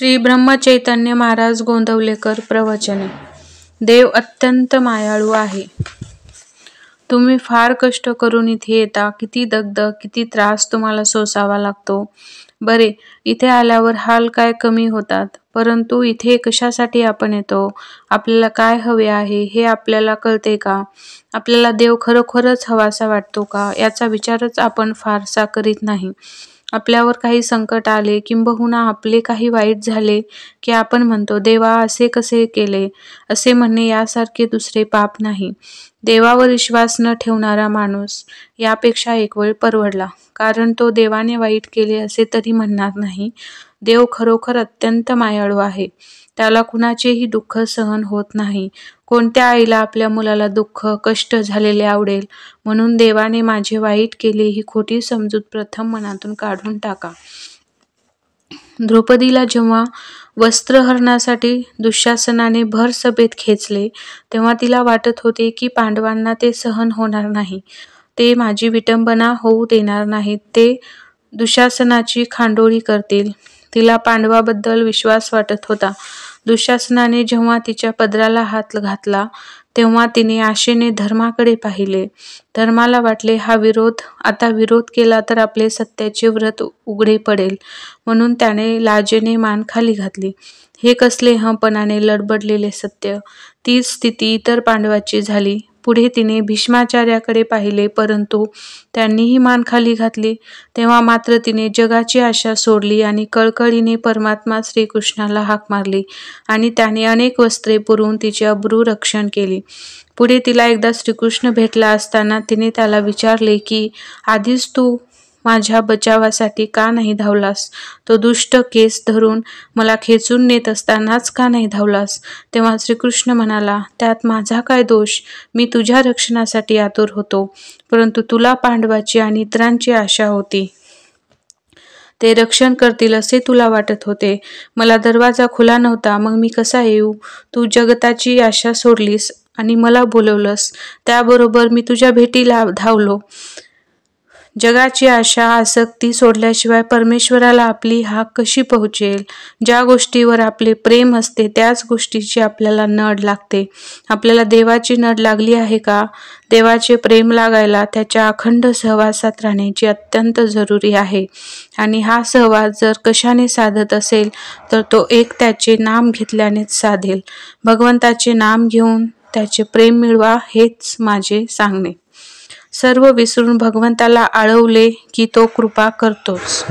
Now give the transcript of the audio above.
श्री ब्रह्मचैतन्य महाराज गोंदवलेकर प्रवचने. देव अत्यंत मायाळू आहे. तुम्ही फार कष्ट करून इथे येता. किती दगदग, किती त्रास तुम्हाला सोसावा लागतो. बरे, इथे आल्यावर हाल काय कमी होतात. परंतु इथे कशासाठी आपण येतो, आपल्याला काय हवे आहे हे आपल्याला कळते का? आपल्याला देव खरोखरच हवासा वाटतो का, याचा विचारच आपण फारसा करीत नाही. आपल्यावर काही संकट आले, किंबहुना आपले काही वाईट झाले की आपण म्हणतो, देवा असे कसे केले. असे म्हणणे यासारखे दुसरे पाप नाही. देवावर विश्वास न ठेवणारा माणूस यापेक्षा एक वेळ परवडला, कारण तो देवाने वाईट केले असे तरी म्हणणार नाही. देव खरोखर अत्यंत मायाळू आहे. त्याला कुणाचेही दुःख सहन होत नाही. कोणत्या आईला आपल्या मुलाला दुःख, कष्ट झालेले आवडेल? म्हणून देवाने माझे वाईट केले ही खोटी समजूत प्रथम मनातून काढून टाका. द्रौपदीला जेव्हा वस्त्रहरणासाठी दुःशासनाने भर सभेत खेचले, तेव्हा तिला वाटत होते की पांडवांना ते सहन होणार नाही. ते माझी विटंबना होऊ देणार नाहीत. ते दुःशासनाची खांडोळी करतील. तिला पांडवाबद्दल विश्वास वाटत होता. दुःशासनाने जेव्हा तिच्या पदराला हात घातला, तेव्हा तिने आशेने धर्माकडे पाहिले. धर्माला वाटले आता विरोध केला तर आपले सत्याचे व्रत उघडे पडेल, म्हणून त्याने लाजेने मान खाली घातली. हे कसले हंपणाने लडबडलेले सत्य! तीच स्थिती इतर पांडवाची झाली. पुढे तिने भीष्माचार्याकडे पाहिले, परंतु त्यांनीही मान खाली घातली. तेव्हा मात्र तिने जगाची आशा सोडली आणि कळकळीने परमात्मा श्रीकृष्णाला हाक मारली आणि त्याने अनेक वस्त्रे पुरवून तिचे अब्रू रक्षण केली. पुढे तिला एकदा श्रीकृष्ण भेटला असताना तिने त्याला विचारले की आधीच तू माझ्या बचावासाठी का नाही धावलास? तो दुष्ट केस धरून मला खेचून नेत असतानाच का नाही धावलास? तेव्हा श्रीकृष्ण म्हणाला, त्यात माझा काय दोष? मी तुझ्या रक्षणासाठी आतुर होतो, परंतु तुला पांडवाची आणि इतरांची आशा होती. ते रक्षण करतील असे तुला वाटत होते. मला दरवाजा खुला नव्हता, मग मी कसा येऊ? तू जगताची आशा सोडलीस आणि मला बोलवलंस. त्याबरोबर मी तुझ्या भेटीला धावलो. जगाची आशा, आसक्ती सोडल्याशिवाय परमेश्वराला आपली हाक कशी पोहोचेल? ज्या गोष्टीवर आपले प्रेम असते त्याच गोष्टीची आपल्याला नड लागते. आपल्याला देवाची नड लागली आहे का? देवाचे प्रेम लागायला त्याच्या अखंड सहवासात राहण्याची अत्यंत जरुरी आहे. आणि हा सहवास जर कशाने साधत असेल तर तो एक त्याचे नाम घेतल्यानेच साधेल. भगवंताचे नाम घेऊन त्याचे प्रेम मिळवा, हेच माझे सांगणे. सर्व विसरून भगवंताला आळवले की तो कृपा करतोच.